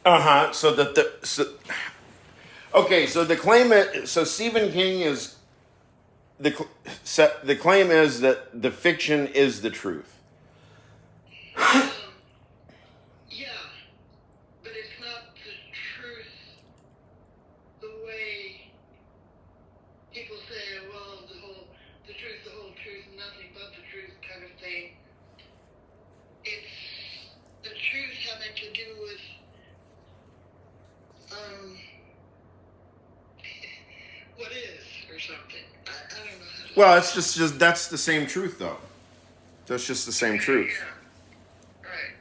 Uh-huh. So the claim is, so Stephen King is the claim is that the fiction is the truth. Yeah, but it's not the truth the way people say, well, the truth, the whole truth, and nothing but the truth kind of thing. It's the truth having to do with what is or something. I don't know how to. Well, it's just that's the same truth, though. That's just the same truth. Yeah. Right.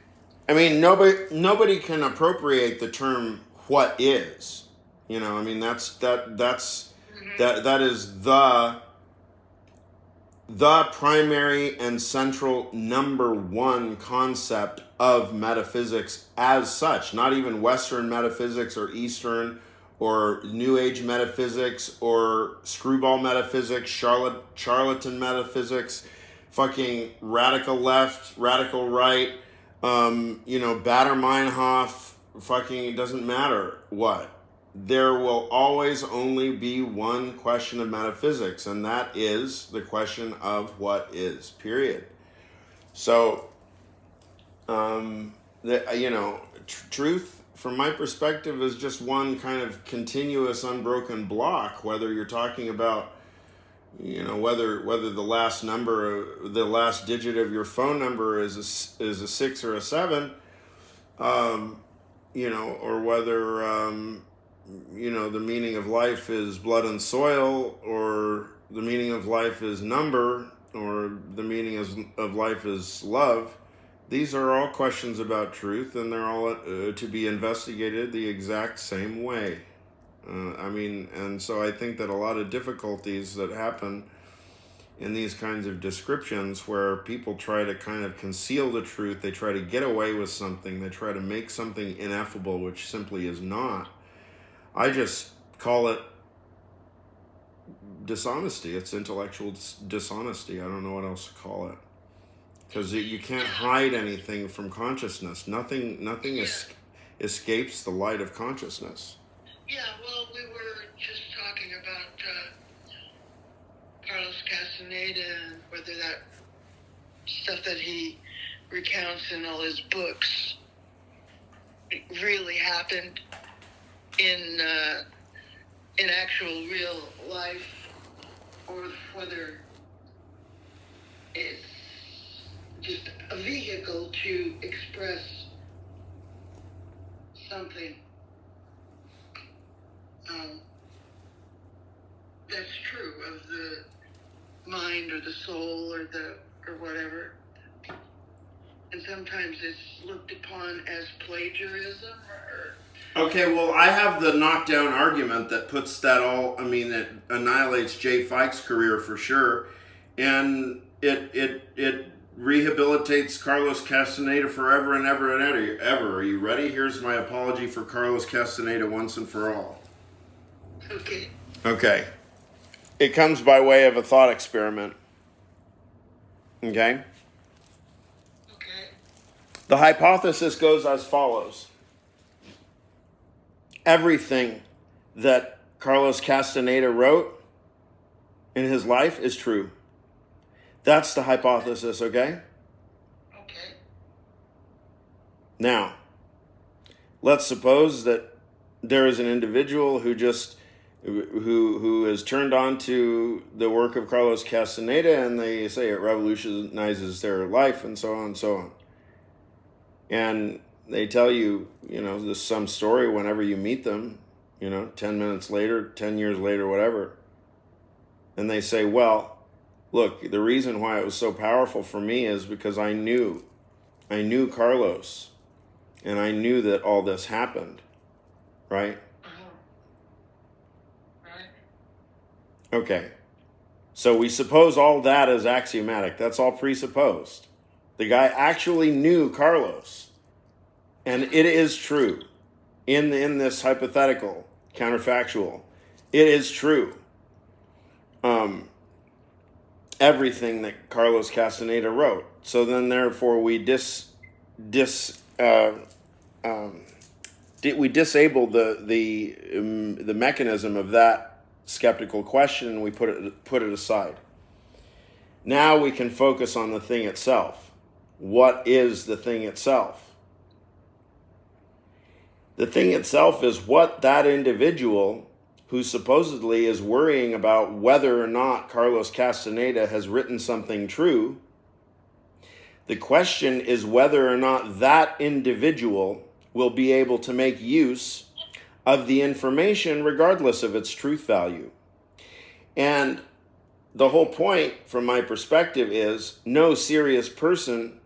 I mean, nobody can appropriate the term "what is." You know, I mean that's that is the primary and central number one concept of metaphysics as such. Not even Western metaphysics or Eastern or New Age metaphysics or screwball metaphysics, charlatan metaphysics, fucking radical left, radical right, Bader Meinhof, fucking, it doesn't matter what. There will always only be one question of metaphysics, and that is the question of what is, period. So, truth, from my perspective, is just one kind of continuous, unbroken block, whether you're talking about, whether the last digit of your phone number is a 6 or a 7, or whether, the meaning of life is blood and soil, or the meaning of life is number, or the meaning of life is love. These are all questions about truth, and they're all to be investigated the exact same way. And so I think that a lot of difficulties that happen in these kinds of descriptions, where people try to kind of conceal the truth, they try to get away with something, they try to make something ineffable, which simply is not. I just call it dishonesty. It's intellectual dishonesty. I don't know what else to call it. Because you can't hide anything from consciousness. Nothing escapes the light of consciousness. Yeah, well, we were just talking about Carlos Castaneda and whether that stuff that he recounts in all his books really happened in actual real life, or whether it's just a vehicle to express something that's true of the mind or the soul or whatever. And sometimes it's looked upon as plagiarism or... Okay, well, I have the knockdown argument that puts that it annihilates Jay Fike's career for sure, and it rehabilitates Carlos Castaneda forever and ever and ever. Are you ready? Here's my apology for Carlos Castaneda once and for all. Okay. It comes by way of a thought experiment. Okay? The hypothesis goes as follows. Everything that Carlos Castaneda wrote in his life is true. That's the hypothesis, okay? Okay. Now, let's suppose that there is an individual who is turned on to the work of Carlos Castaneda, and they say it revolutionizes their life, and so on and so on. And they tell you, there's some story whenever you meet them, 10 minutes later, 10 years later, whatever. And they say, well, look, the reason why it was so powerful for me is because I knew Carlos, and I knew that all this happened, right? Right. Okay. So we suppose all that is axiomatic. That's all presupposed. The guy actually knew Carlos. And it is true. In this hypothetical, counterfactual, it is true. Everything that Carlos Castaneda wrote. So then, therefore, we disregard we disabled the mechanism of that skeptical question, and we put it aside. Now we can focus on the thing itself. What is the thing itself? The thing itself is what that individual who supposedly is worrying about whether or not Carlos Castaneda has written something true. The question is whether or not that individual will be able to make use of the information regardless of its truth value. And the whole point, from my perspective, is no serious person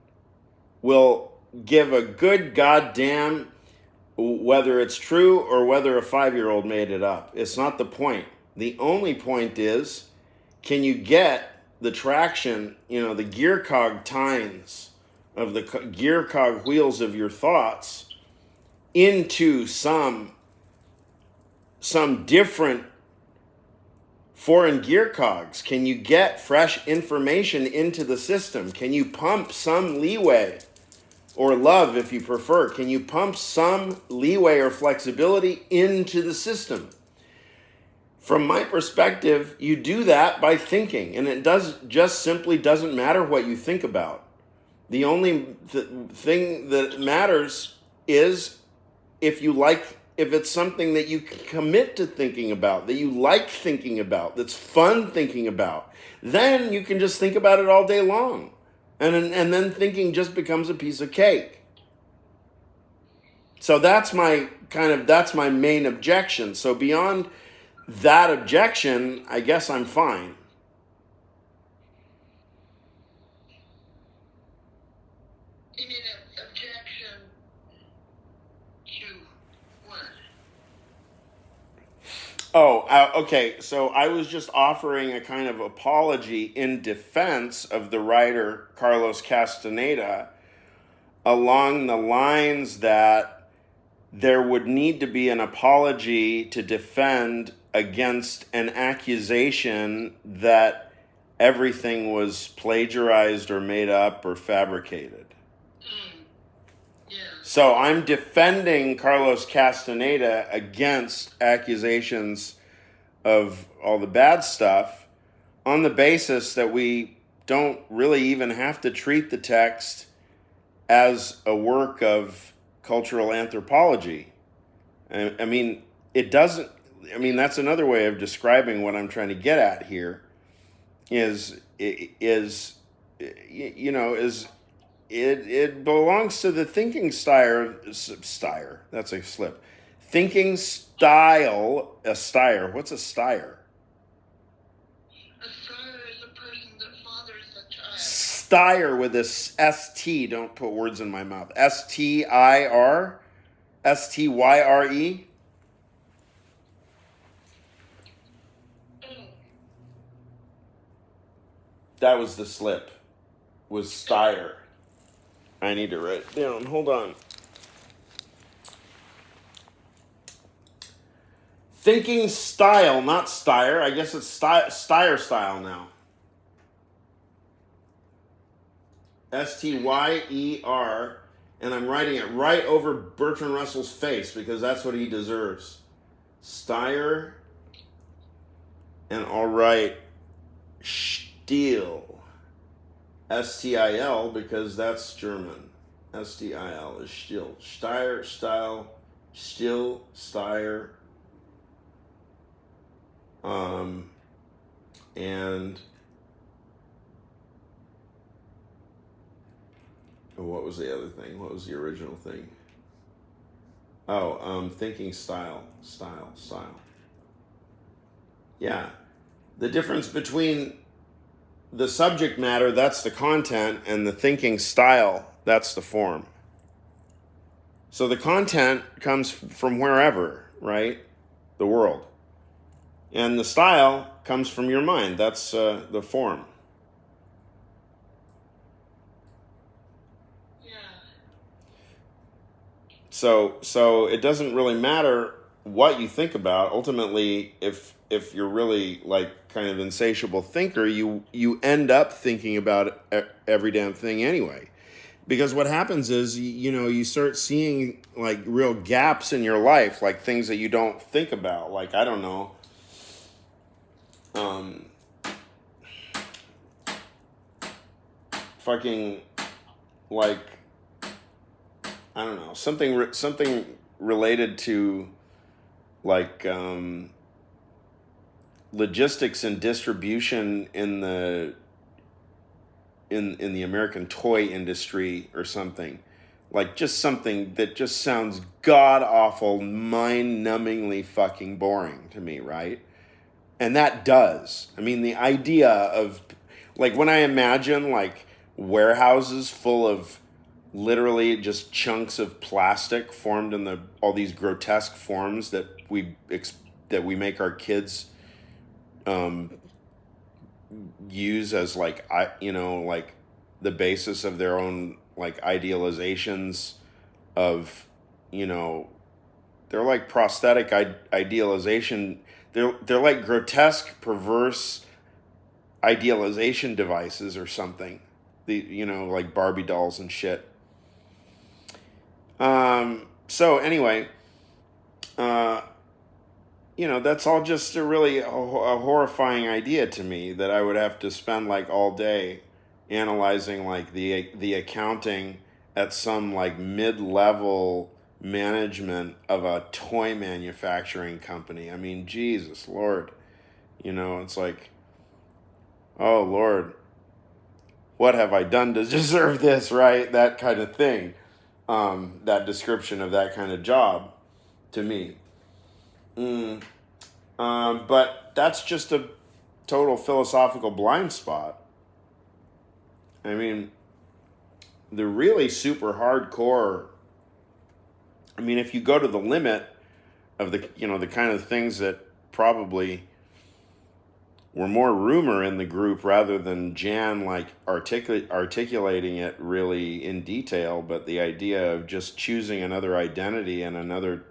will give a good goddamn whether it's true or whether a 5-year-old made it up. It's not the point. The only point is, can you get the traction, the gear cog tines of the gear cog wheels of your thoughts into some different foreign gear cogs? Can you get fresh information into the system? Can you pump some leeway, or love if you prefer? Can you pump some leeway or flexibility into the system? From my perspective, you do that by thinking, and it simply doesn't matter what you think about. The only thing that matters is if it's something that you commit to thinking about, that you like thinking about, that's fun thinking about, then you can just think about it all day long. And then thinking just becomes a piece of cake. So that's my main objection. So beyond that objection, I guess I'm fine. You mean an objection to what? Oh, okay. So I was just offering a kind of apology in defense of the writer Carlos Castaneda, along the lines that there would need to be an apology to defend against an accusation that everything was plagiarized or made up or fabricated. Yeah. So I'm defending Carlos Castaneda against accusations of all the bad stuff on the basis that we don't really even have to treat the text as a work of cultural anthropology. I mean, it doesn't. I mean, that's another way of describing what I'm trying to get at here. It belongs to the thinking style. That's a slip. Thinking style. A style. What's a style? A sire is a person that fathers a child. Styer with this S-T. Don't put words in my mouth. S-T-I-R? S-T-Y-R-E? That was the slip. Was Styer. I need to write it down. Hold on. Thinking style, not Styer. I guess it's Styer style now. S-T-Y-E-R. And I'm writing it right over Bertrand Russell's face because that's what he deserves. Styer. And I'll write Stil. S-T-I-L because that's German. S-T-I-L is Stil. Styer, style, Stil, Styer. And what was the other thing? What was the original thing? Thinking style. Yeah. The difference between the subject matter, that's the content, and the thinking style, that's the form. So the content comes from wherever, right? The world. And the style comes from your mind. That's the form. Yeah. So it doesn't really matter what you think about. Ultimately, if you're really like kind of insatiable thinker, you end up thinking about every damn thing anyway. because what happens is, you start seeing like real gaps in your life, like things that you don't think about. Like, I don't know, fucking, like, I don't know, something related to, like, logistics and distribution in the American toy industry or something. Like, just something that just sounds god awful, mind numbingly fucking boring to me, right? And that does. I mean, the idea of, like, when I imagine like warehouses full of literally just chunks of plastic formed in all these grotesque forms that we make our kids use as, like, like the basis of their own, like, idealizations of, they're like prosthetic idealization. They're like grotesque, perverse idealization devices or something. Like Barbie dolls and shit. So anyway, that's all just a really a horrifying idea to me, that I would have to spend like all day analyzing like the accounting at some like mid-level management of a toy manufacturing company. I mean, Jesus Lord, it's like, oh Lord, what have I done to deserve this, right? That kind of thing. That description of that kind of job to me. But that's just a total philosophical blind spot. I mean, the really super hardcore, I mean, if you go to the limit of the kind of things that probably were more rumor in the group rather than Jan like articulating it really in detail, but the idea of just choosing another identity and another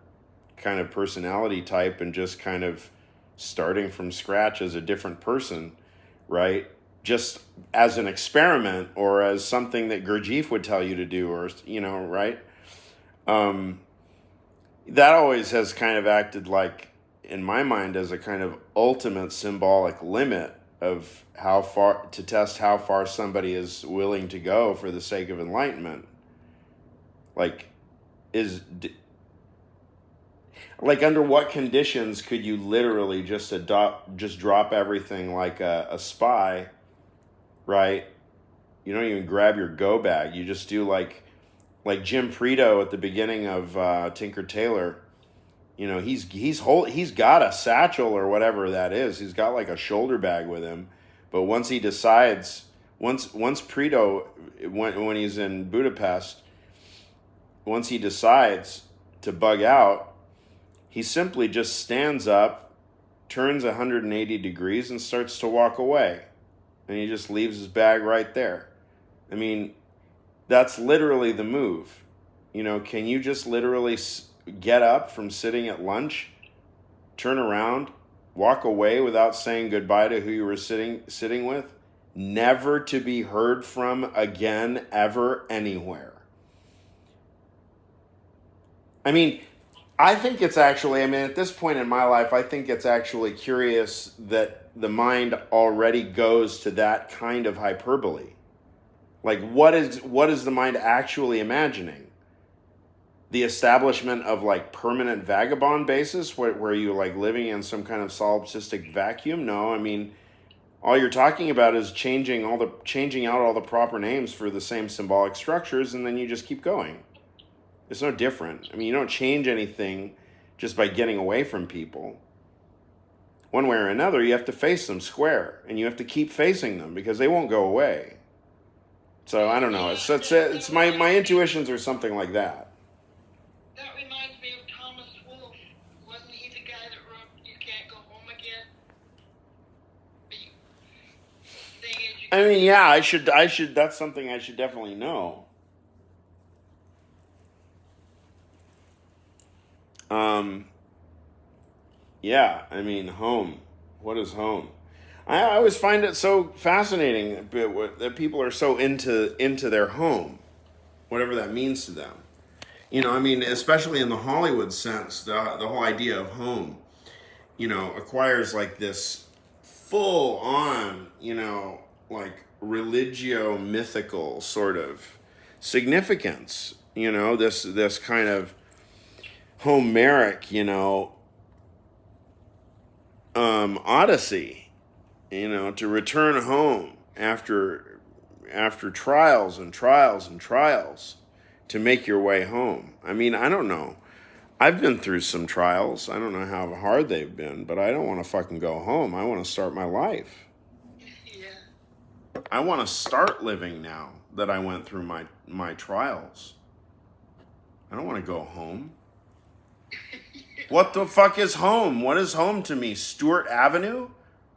kind of personality type and just kind of starting from scratch as a different person, right? Just as an experiment or as something that Gurdjieff would tell you to do, or, right? That always has kind of acted like, in my mind, as a kind of ultimate symbolic limit of how far, to test how far somebody is willing to go for the sake of enlightenment. Like, under what conditions could you literally just drop everything like a spy, right? You don't even grab your go bag. You just do like Jim Preto at the beginning of Tinker Tailor. He's got a satchel or whatever that is. He's got like a shoulder bag with him. But once he decides, once Preto, when he's in Budapest, once he decides to bug out, he simply just stands up, turns 180 degrees, and starts to walk away. And he just leaves his bag right there. I mean, that's literally the move. Can you just literally get up from sitting at lunch, turn around, walk away without saying goodbye to who you were sitting with, never to be heard from again, ever, anywhere? I mean, I think it's actually, at this point in my life, I think it's actually curious that the mind already goes to that kind of hyperbole. Like, what is the mind actually imagining? The establishment of like permanent vagabond basis where you like living in some kind of solipsistic vacuum? No, all you're talking about is changing out all the proper names for the same symbolic structures, and then you just keep going. It's no different. You don't change anything just by getting away from people. One way or another, you have to face them square, and you have to keep facing them because they won't go away. So I don't know. It's my intuitions are something like that. That reminds me of Thomas Wolfe. Wasn't he the guy that wrote "You Can't Go Home Again"? Yeah, I should. That's something I should definitely know. Yeah, home. What is home? I always find it so fascinating that people are so into their home. whatever that means to them. You know, I mean, especially in the Hollywood sense, the whole idea of home, you know, acquires like this full on, you know, like religio mythical sort of significance. You know, this kind of Homeric, you know, odyssey, you know, to return home after trials and trials and trials to make your way home. I mean, I don't know. I've been through some trials. I don't know how hard they've been, but I don't want to fucking go home. I want to start my life. Yeah. I want to start living now that I went through my trials. I don't want to go home. What the fuck is home? What is home to me? Stewart Avenue?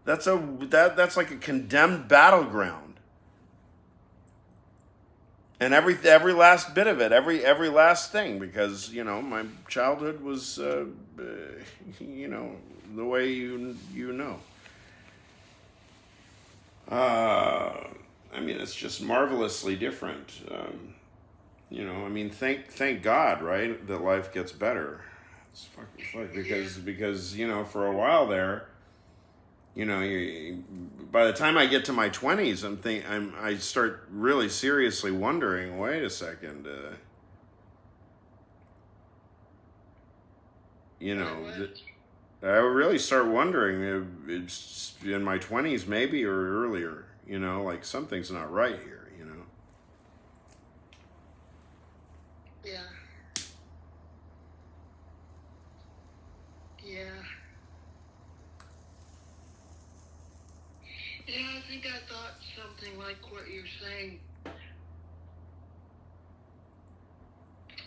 That's like a condemned battleground. And every last bit of it, every last thing, because you know my childhood was, you know, the way you know. I mean, it's just marvelously different. You know, I mean, thank God, right, that life gets better. It's fucking because you know, for a while there, you know, by the time I get to my 20s, I start really seriously wondering. Wait a second, you know, I really start wondering. It's in my 20s, maybe, or earlier. You know, like something's not right here. You know. Yeah. Yeah. Yeah, I think I thought something like what you're saying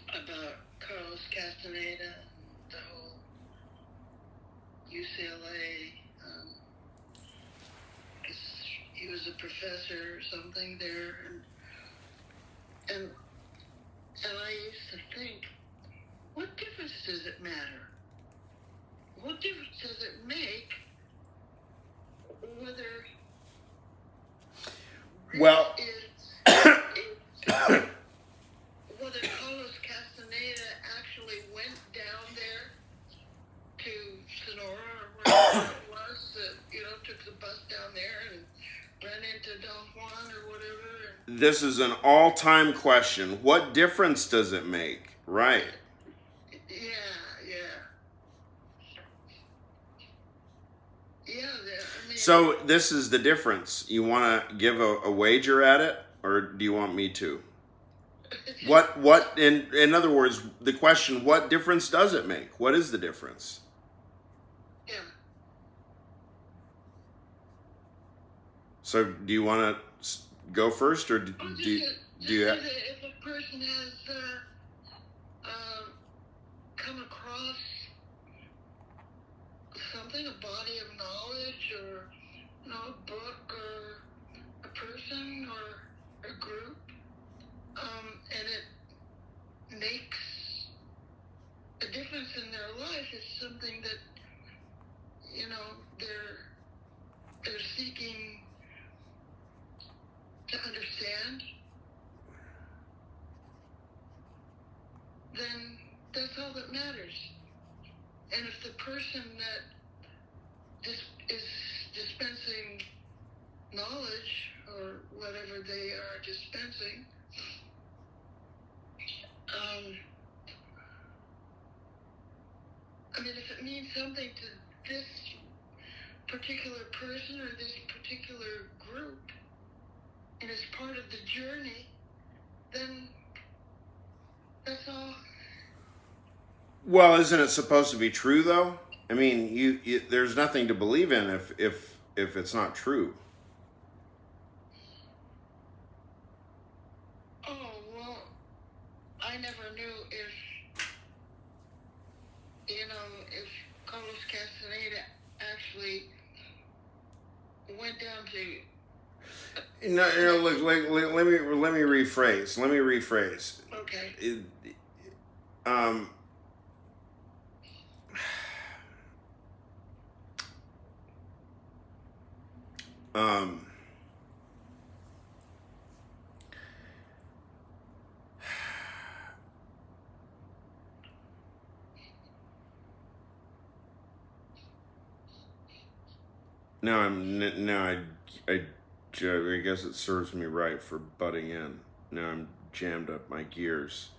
about Carlos Castaneda and the whole UCLA. He was a professor or something there, and I used to think, what difference does it matter? What difference does it make whether Well, whether Carlos Castaneda actually went down there to Sonora or wherever it was, you know, took the bus down there and ran into Don Juan or whatever. This is an all-time question. What difference does it make? Right. Yeah. I mean, So this is the difference. You want to give a wager at it, or do you want me to? What in other words, the question, what difference does it make? What is the difference? Yeah. So do you want to go first, or do you have... If a person has come across something, a body of knowledge, or you know, a book, or a person, or a group, and it makes a difference in their life, it's something that, you know, they're seeking to understand, then that's all that matters. And if the person that is dispensing knowledge or whatever they are dispensing, I mean, if it means something to this particular person or this particular group, and it's part of the journey, then that's all. Well, isn't it supposed to be true though? I mean, you there's nothing to believe in if it's not true. Oh, well, I never knew if, you know, if Carlos Castaneda actually went down to... No, look, let me rephrase. Okay. Um, No, I guess it serves me right for butting in. Now I'm jammed up my gears.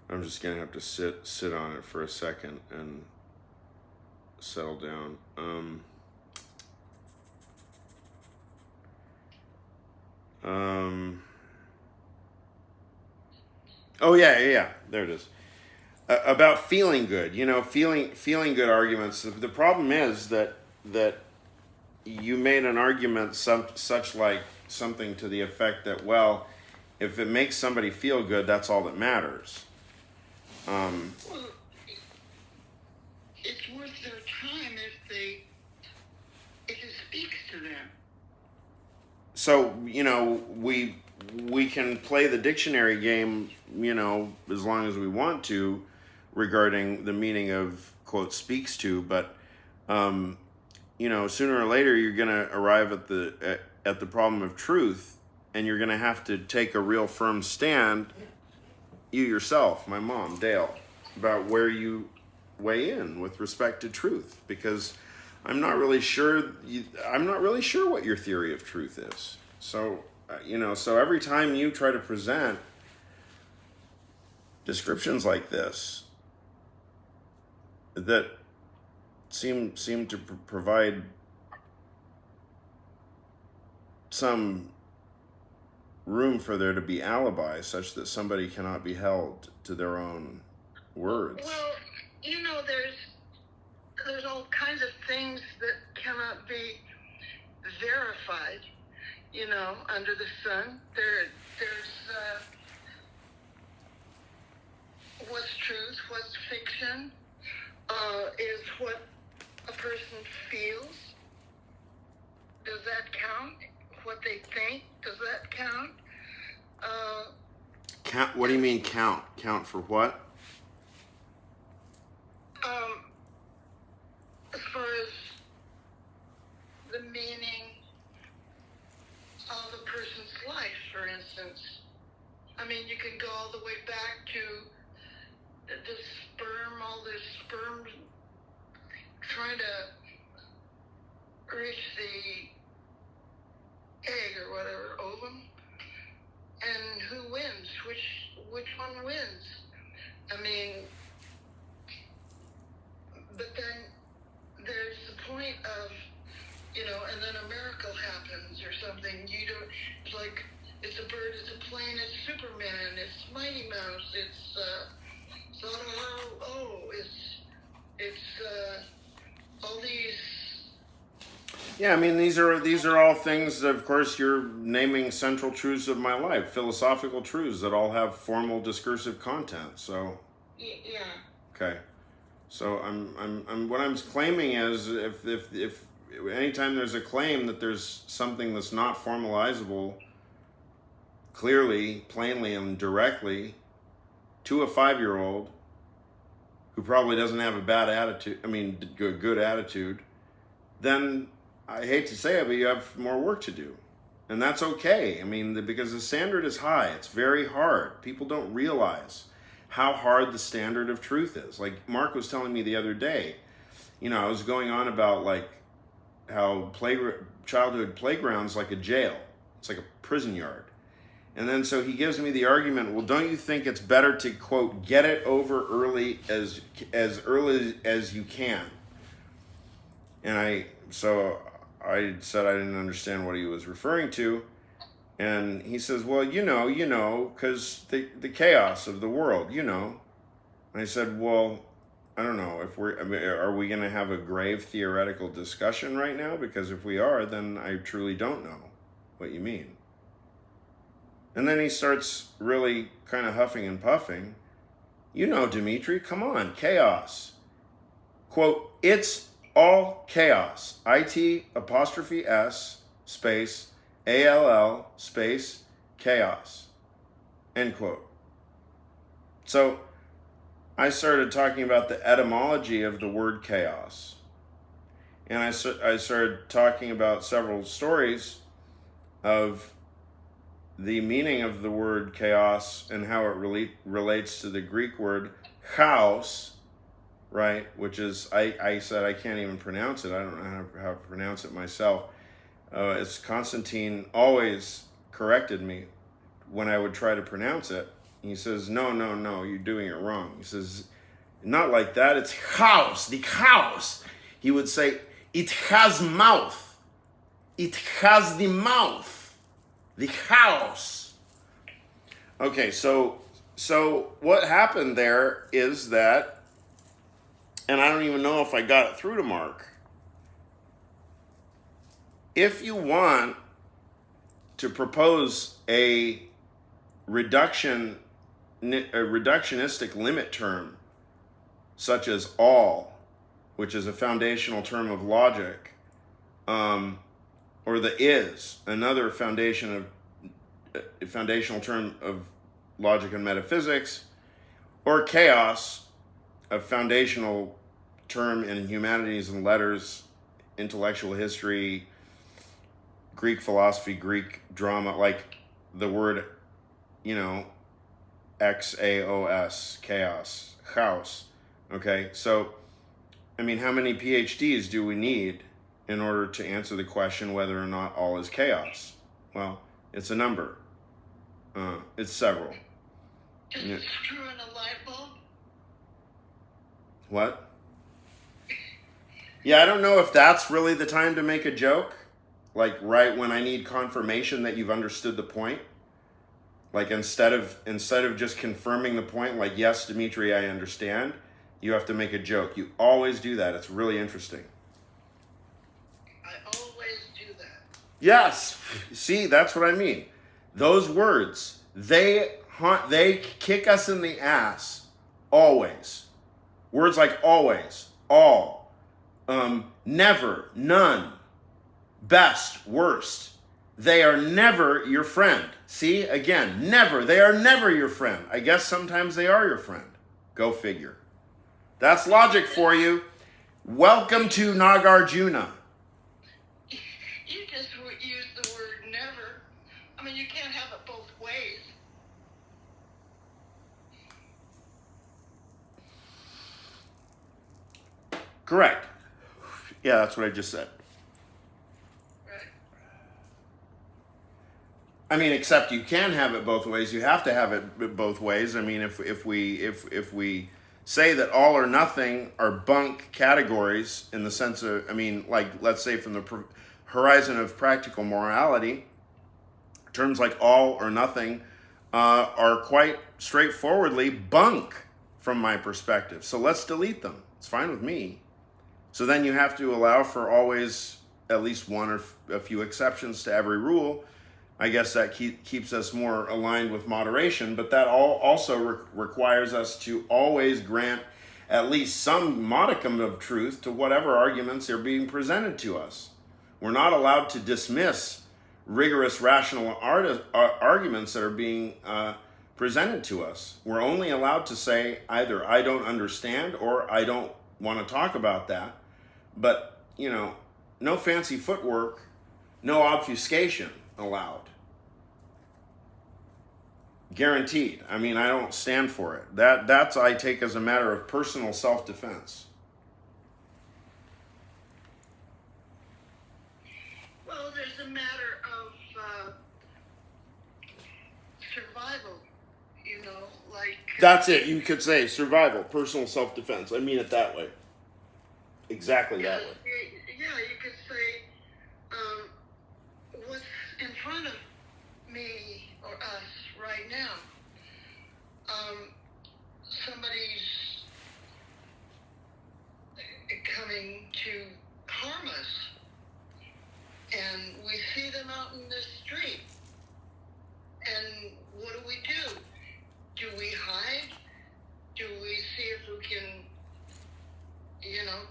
I'm just gonna have to sit on it for a second and settle down. Oh yeah. There it is. About feeling good. Feeling good arguments. The problem is that you made an argument such like something to the effect that, well, if it makes somebody feel good, that's all that matters. Well, it's worth their time if it speaks to them. So we can play the dictionary game, as long as we want to, regarding the meaning of quote speaks to, but sooner or later you're going to arrive at the problem of truth, and you're going to have to take a real firm stand, you yourself, my mom, Dale, about where you weigh in with respect to truth, because I'm not really sure what your theory of truth is. So so every time you try to present descriptions like this that seem to provide some room for there to be alibi, such that somebody cannot be held to their own words. Well, there's all kinds of things that cannot be verified, under the sun. There's what's truth, what's fiction, is what a person feels. Does that count? What they think, does that count? Count? What do you mean count? Count for what? As far as the meaning of a person's life, for instance. I mean, you can go all the way back to the sperm, all this sperm trying to reach the egg or whatever, ovum, and who wins? Which one wins? I mean, but then there's the point of, and then a miracle happens or something. It's like, it's a bird, it's a plane, it's Superman, it's Mighty Mouse, it's all these. Yeah, I mean, these are all things. Of course, you're naming central truths of my life, philosophical truths that all have formal discursive content. So. Yeah. Okay. So I'm what I'm claiming is, if anytime there's a claim that there's something that's not formalizable clearly, plainly, and directly to a 5-year-old who probably doesn't have a bad attitude, good attitude, then I hate to say it, but you have more work to do. And that's okay. I mean, because the standard is high. It's very hard. People don't realize how hard the standard of truth is. Like Mark was telling me the other day, I was going on about like how childhood playground's like a jail. It's like a prison yard. And then so he gives me the argument, well, don't you think it's better to, quote, get it over early as early as you can? And I said I didn't understand what he was referring to. And he says, well, because the chaos of the world, And I said, well, I don't know if are we going to have a grave theoretical discussion right now? Because if we are, then I truly don't know what you mean. And then he starts really kind of huffing and puffing. Dimitri, come on, chaos. Quote, it's all chaos. IT''S space ALL space chaos. End quote. So I started talking about the etymology of the word chaos. And I started talking about several stories of the meaning of the word chaos and how it relates to the Greek word chaos, right? Which is, I said I can't even pronounce it. I don't know how to pronounce it myself. It's Constantine always corrected me when I would try to pronounce it. He says, no, you're doing it wrong. He says, not like that, it's house, the house. He would say, it has mouth. It has the mouth. The house. Okay, so what happened there is that, and I don't even know if I got it through to Mark. If you want to propose a reductionistic limit term, such as all, which is a foundational term of logic, or the is, another foundational term of logic and metaphysics, or chaos, a foundational term in humanities and letters, intellectual history, Greek philosophy, Greek drama, like the word, XAOS, chaos, chaos. Okay, so, how many PhDs do we need in order to answer the question whether or not all is chaos? Well, it's a number. It's several. Just screw in a light bulb? What? Yeah, I don't know if that's really the time to make a joke. Like right when I need confirmation that you've understood the point. Like instead of just confirming the point, like, yes, Dimitri, I understand, you have to make a joke. You always do that. It's really interesting. I always do that. Yes. See, that's what I mean. Those words, they kick us in the ass always. Words like always, all, never, none, best, worst. They are never your friend. See, again, never. They are never your friend. I guess sometimes they are your friend. Go figure. That's logic for you. Welcome to Nagarjuna. You just used the word never. I mean, you can't have it both ways. Correct. Yeah, that's what I just said. Except you can have it both ways. You have to have it both ways. If we say that all or nothing are bunk categories in the sense of, like, let's say from the horizon of practical morality, terms like all or nothing are quite straightforwardly bunk from my perspective. So let's delete them. It's fine with me. So then you have to allow for always at least one or a few exceptions to every rule. I guess that keeps us more aligned with moderation, but that also requires us to always grant at least some modicum of truth to whatever arguments are being presented to us. We're not allowed to dismiss rigorous rational arguments that are being presented to us. We're only allowed to say either I don't understand or I don't want to talk about that. But, no fancy footwork, no obfuscation allowed. Guaranteed. I don't stand for it. That's I take as a matter of personal self-defense. Well, there's a matter of survival, like... That's it. You could say survival, personal self-defense. I mean it that way. Exactly that way. Yeah, you could say what's in front of me or us right now. Somebody's coming to harm us, and we see them out in the street. And what do? Do we hide? Do we see if we can,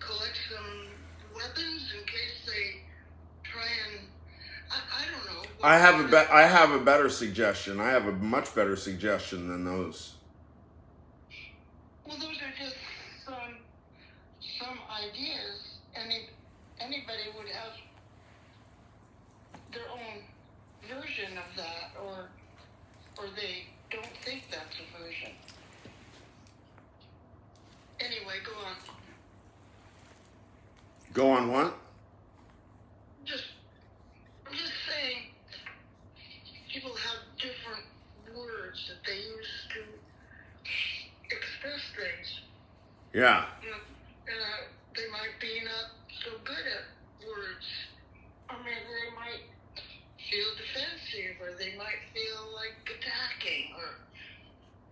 collect some weapons in case they try and... I don't know. I have a better suggestion. I have a much better suggestion than those. Well, those are just some ideas. Anybody would have their own version of that, or they don't think that's a version. Anyway, go on. Go on what? I'm just saying, people have different words that they use to express things. Yeah. They might be not so good at words, or maybe they might feel defensive, or they might feel like attacking, or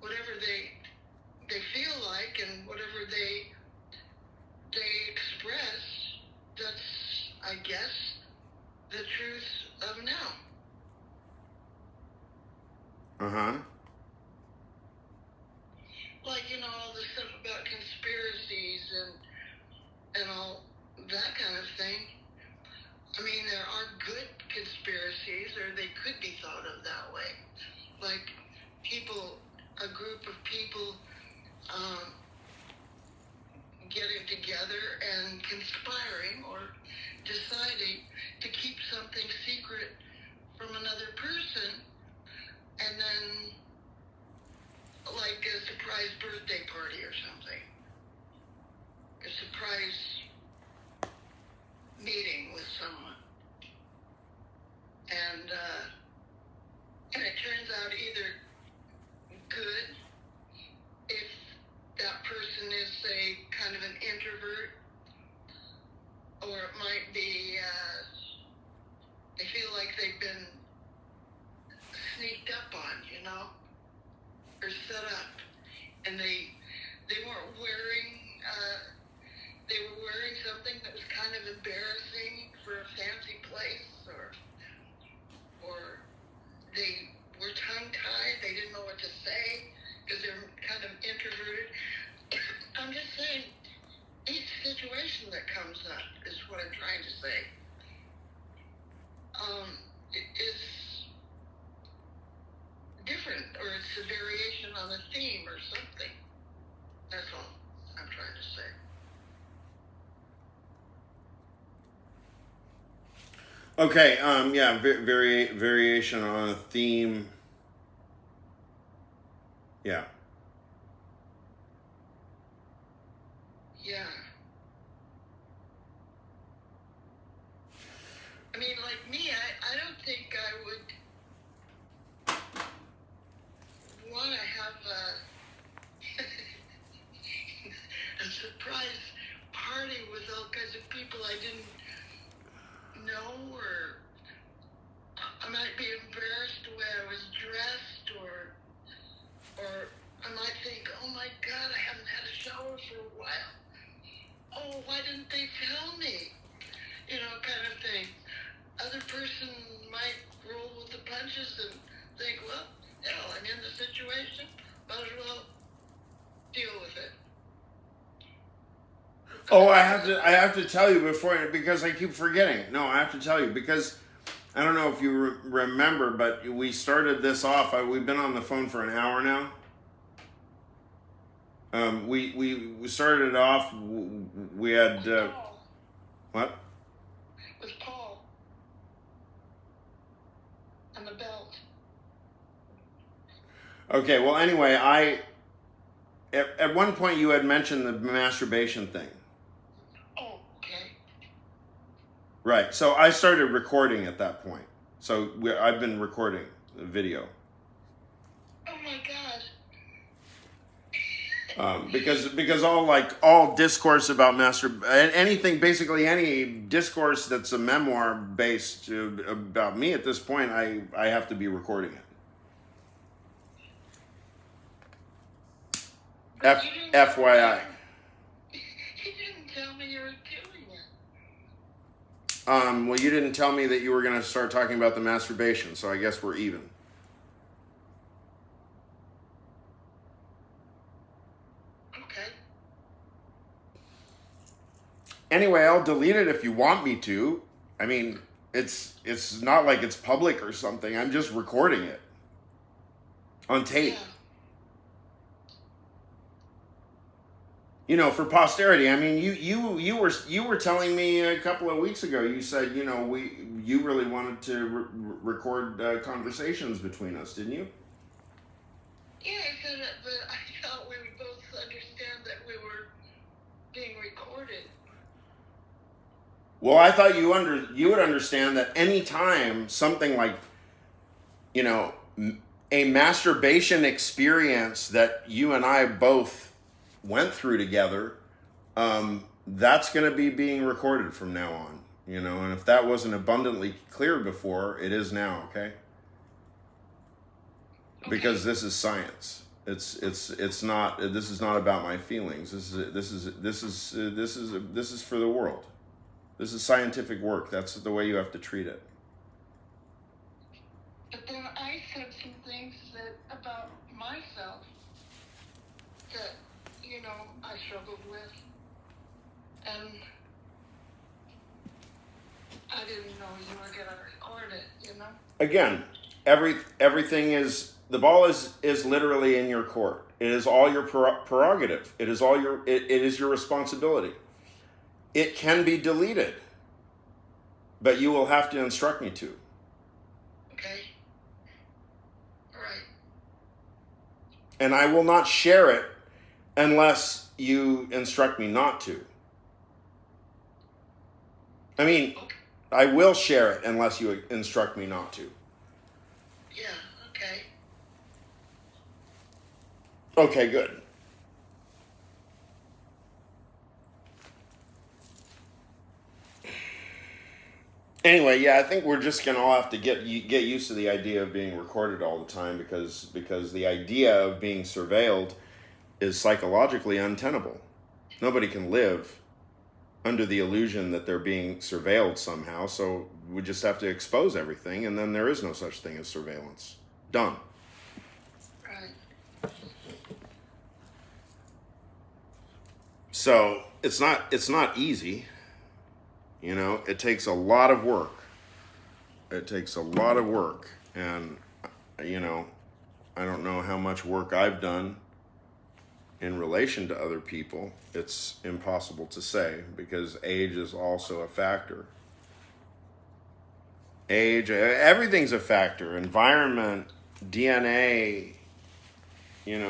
whatever they feel like, and whatever they express. That's, I guess, the truth of now. Uh-huh. Like, all the stuff about conspiracies and all that kind of thing. I mean, there are good conspiracies, or they could be thought of that way. Like a group of people getting together and conspiring or deciding to keep something secret from another person, and then like a surprise birthday party or something. A surprise meeting with someone. And it turns out either good if that person is, say, kind of an introvert, or it might be they feel like they've been sneaked up on, or set up, and they weren't wearing they were wearing something that was kind of embarrassing for a fancy place, or they were tongue-tied, they didn't know what to say because they're kind of introverted. I'm just saying, each situation that comes up is what I'm trying to say. It is different, or it's a variation on a theme or something. That's all I'm trying to say. Okay, yeah, variation on a theme. Yeah. Yeah. I mean, like me, I don't think I would want to have a surprise party with all kinds of people I didn't know, or I might be embarrassed the way I was dressed, or I might think, oh my God, I haven't had a shower for a while. Oh, why didn't they tell me? Kind of thing. Other person might roll with the punches and think, well, I'm in the situation, might as well deal with it. Oh, I have to tell you because I keep forgetting. No, I have to tell you because I don't know if you remember, but we started this off. We've been on the phone for an hour now. We started it off. We had what? With Paul and the belt. Okay. Well, anyway, at one point you had mentioned the masturbation thing. Oh, okay. Right. So I started recording at that point. So I've been recording the video. Oh my God. Because all discourse about anything, basically any discourse that's a memoir based about me at this point, I have to be recording it. FYI. You didn't tell me you were doing it. Well, you didn't tell me that you were going to start talking about the masturbation, so I guess we're even. Okay. Anyway, I'll delete it if you want me to. I mean, it's not like it's public or something. I'm just recording it on tape. Yeah. For posterity. I mean, you were telling me a couple of weeks ago. You said, you really wanted to record conversations between us, didn't you? Yeah, I said it, but I thought we would both understand that we were being recorded. Well, I thought you would understand that any time something like, you know, a masturbation experience that you and I both went through together, that's going to be being recorded from now on. And if that wasn't abundantly clear before, it is now. Okay. Because this is science. It's not. This is not about my feelings. This is for the world. This is scientific work. That's the way you have to treat it. But then I said some things about myself that, I struggled with. And I didn't know you were going to record it, Again, everything is, the ball is literally in your court. It is all your prerogative. It is it is your responsibility. It can be deleted, but you will have to instruct me to. Okay. All right. And I will not share it unless you instruct me not to. I mean, okay. I will share it unless you instruct me not to. Yeah, okay. Okay, good. Anyway, yeah, I think we're just gonna all have to get used to the idea of being recorded all the time because the idea of being surveilled is psychologically untenable. Nobody can live under the illusion that they're being surveilled somehow, so we just have to expose everything, and then there is no such thing as surveillance. Done. Right. So it's not easy. It takes a lot of work. It takes a lot of work. And, I don't know how much work I've done in relation to other people. It's impossible to say because age is also a factor. Age, everything's a factor. Environment, DNA,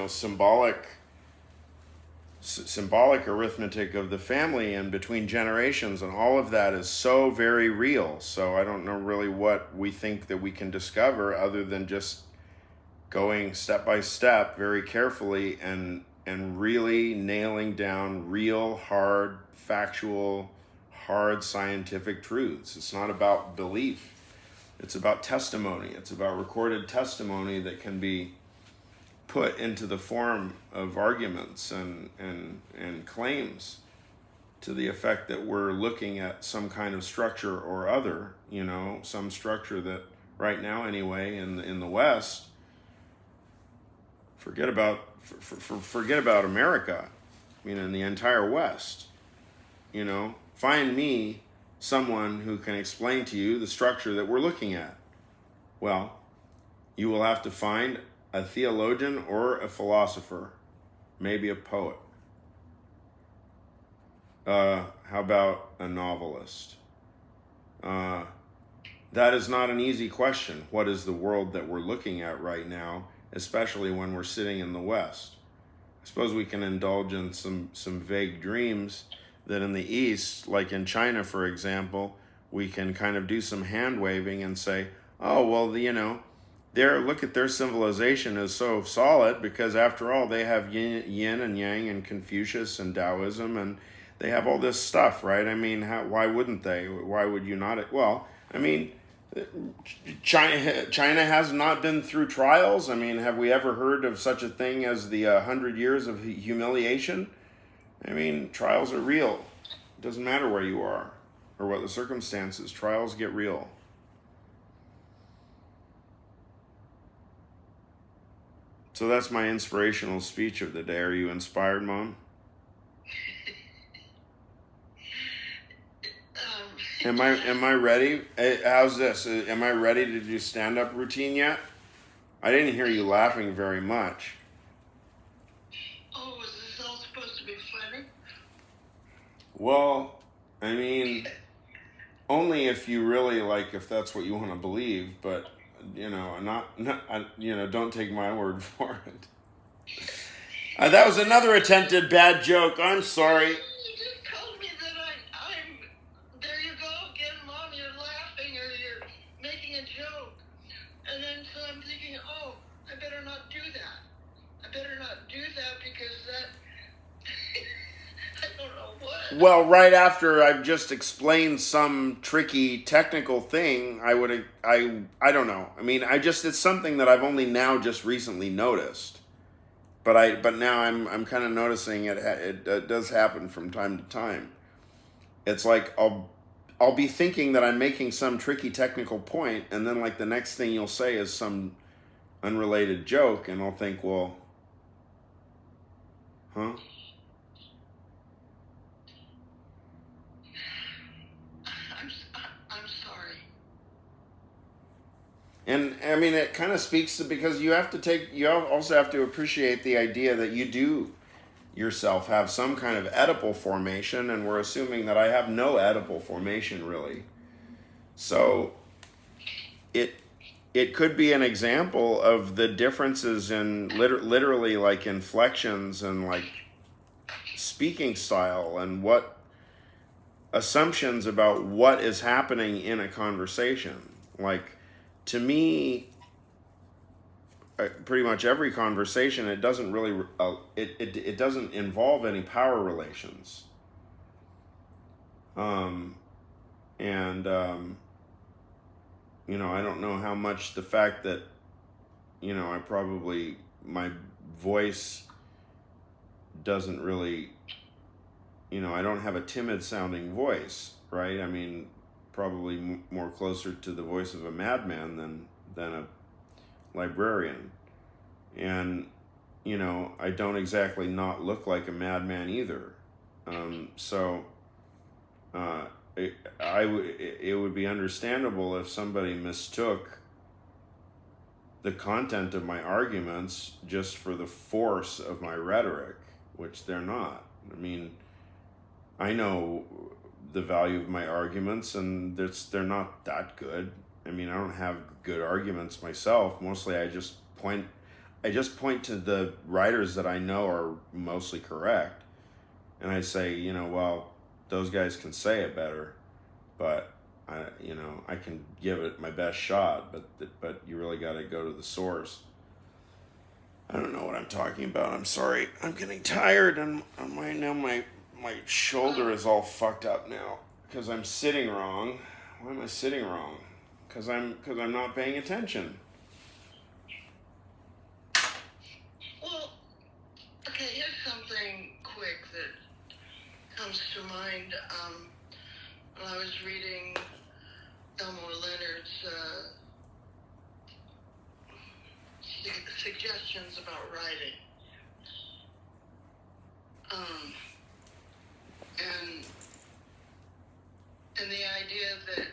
symbolic arithmetic of the family and between generations, and all of that is so very real. So I don't know really what we think that we can discover other than just going step by step very carefully and really nailing down real hard factual hard scientific truths. It's not about belief, it's about testimony. It's about recorded testimony that can be put into the form of arguments and claims to the effect that we're looking at some kind of structure or other, some structure that right now anyway in the West, forget about America, in the entire West, find me someone who can explain to you the structure that we're looking at. Well, you will have to find a theologian or a philosopher, maybe a poet. How about a novelist? That is not an easy question. What is the world that we're looking at right now, especially when we're sitting in the West? I suppose we can indulge in some vague dreams that in the East, like in China, for example, we can kind of do some hand waving and say, oh, well, look at their civilization is so solid because after all they have yin and yang and Confucius and Taoism and they have all this stuff, right? I mean, why wouldn't they? Why would you not? Well, I mean, China has not been through trials. I mean, have we ever heard of such a thing as the 100 years of humiliation? I mean, trials are real. It doesn't matter where you are or what the circumstances. Trials get real. So that's my inspirational speech of the day. Are you inspired, Mom? Am I ready? How's this? Am I ready to do stand-up routine yet? I didn't hear you laughing very much. Oh, was this all supposed to be funny? Well, I mean, only if you really if that's what you want to believe, but don't take my word for it. That was another attempted bad joke. I'm sorry. You just told me that I'm. There you go. And then so I'm thinking, oh, I better not do that. I better not do that because that, I don't know what. Well, right after I've just explained some tricky technical thing, I don't know. I mean, it's something that I've only now just recently noticed. But now I'm kind of noticing it does happen from time to time. It's like I'll be thinking that I'm making some tricky technical point, and then like the next thing you'll say is some unrelated joke, and I'll think, well, huh? I'm sorry. And I mean, it kind of speaks to, because you also have to appreciate the idea that you do yourself have some kind of Oedipal formation, and we're assuming that I have no Oedipal formation really. So it it could be an example of the differences in literally like inflections and like speaking style and what assumptions about what is happening in a conversation. Like, to me, pretty much every conversation, it doesn't really it doesn't involve any power relations. um and I don't know how much the fact that I probably, my voice doesn't really, I don't have a timid sounding voice, right? I mean, probably more closer to the voice of a madman than a librarian. And I don't exactly not look like a madman either. So it would be understandable if somebody mistook the content of my arguments just for the force of my rhetoric, which they're not. I mean, I know the value of my arguments, and they're not that good. I mean, I don't have good arguments myself. Mostly, I just point to the writers that I know are mostly correct, and I say, well, those guys can say it better, but I can give it my best shot, but you really got to go to the source. I don't know what I'm talking about. I'm sorry. I'm getting tired, and my shoulder is all fucked up now because I'm sitting wrong. Why am I sitting wrong? Because I'm not paying attention. Well, okay, here's something quick that comes to mind. When I was reading Elmore Leonard's suggestions about writing, and the idea that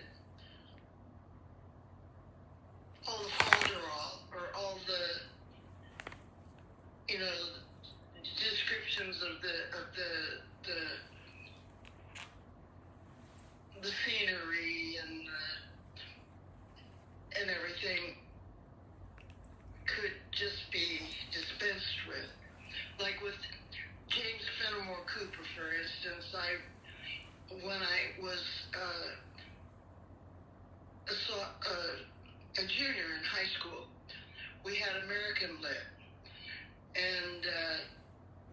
all the folderol, or all the descriptions of the scenery and everything could just be dispensed with. Like with James Fenimore Cooper, for instance, when I was a junior in high school, we had American Lit, and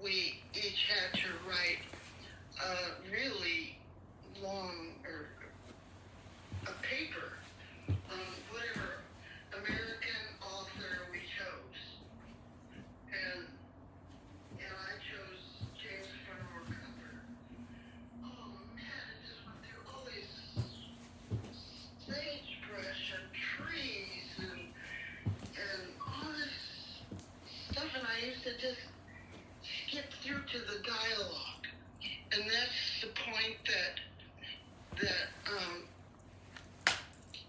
we each had to write a really long a paper on whatever American author we chose, and I chose James Fenimore Cooper. Oh man, it just went through all these sagebrush and trees and all this stuff, and I used to just skip through to the dialogue, and that's the point that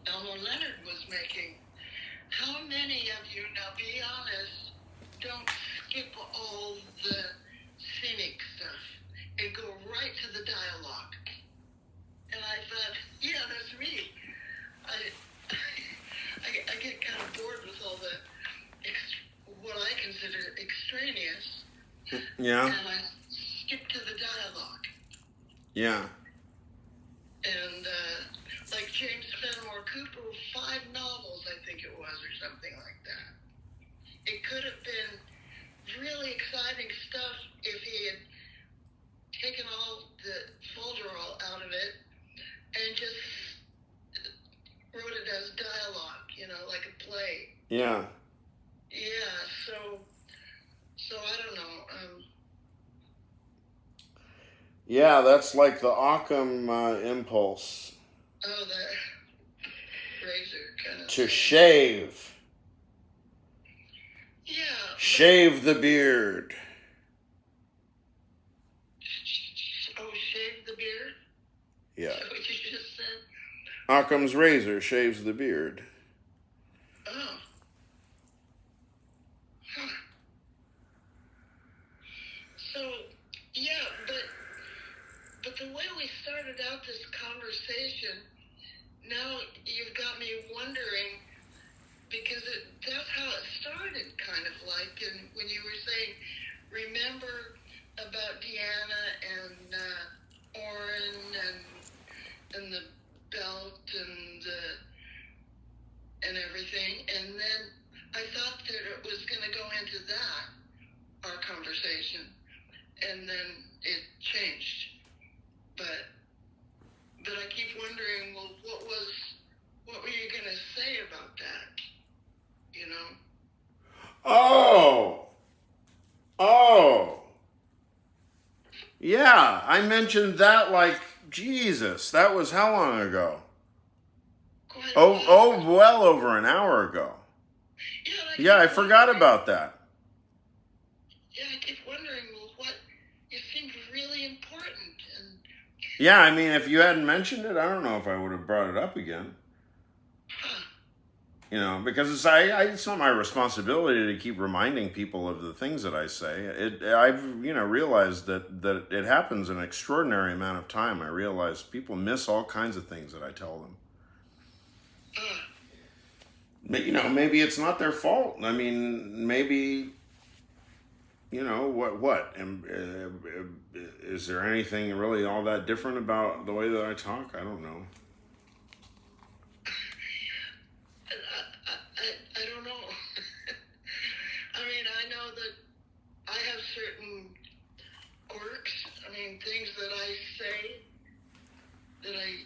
Elmore Leonard was making. How many of you, now be honest, don't skip all the scenic stuff and go right to the dialogue? And I thought, yeah, that's me. I get kind of bored with all the what I consider extraneous. Yeah. And I skip to the dialogue. Yeah. And like James Fenimore Cooper, 5 novels, I think it was, or something like that. It could have been really exciting stuff if he had taken all the folderol out of it and just wrote it as dialogue, like a play. Yeah. Yeah, so I don't know. Yeah, that's like the Occam impulse. Oh, the razor kind of To thing. shave. Yeah. Shave the beard. Oh, shave the beard? Yeah. Is that what you just said? Occam's razor shaves the beard. Oh. Huh. So, yeah, but the way we started out this conversation, now you've got me wondering, because that's how it started, kind of like, and when you were saying, remember about Deanna and Oren and the belt and everything, and then I thought that it was going to go into that, our conversation, and then it changed. But I keep wondering, well, what were you going to say about that? Oh. Yeah, I mentioned that like Jesus. That was how long ago? Well over an hour ago. Yeah, I forgot about that. Yeah, I keep wondering, well, what, it seemed really important. Yeah, I mean, if you hadn't mentioned it, I don't know if I would have brought it up again. Because it's not my responsibility to keep reminding people of the things that I say. I've realized that it happens an extraordinary amount of time. I realize people miss all kinds of things that I tell them. But maybe it's not their fault. I mean, maybe what? Is there anything really all that different about the way that I talk? I don't know. I don't know. I mean, I know that I have certain quirks. I mean, things that I say that I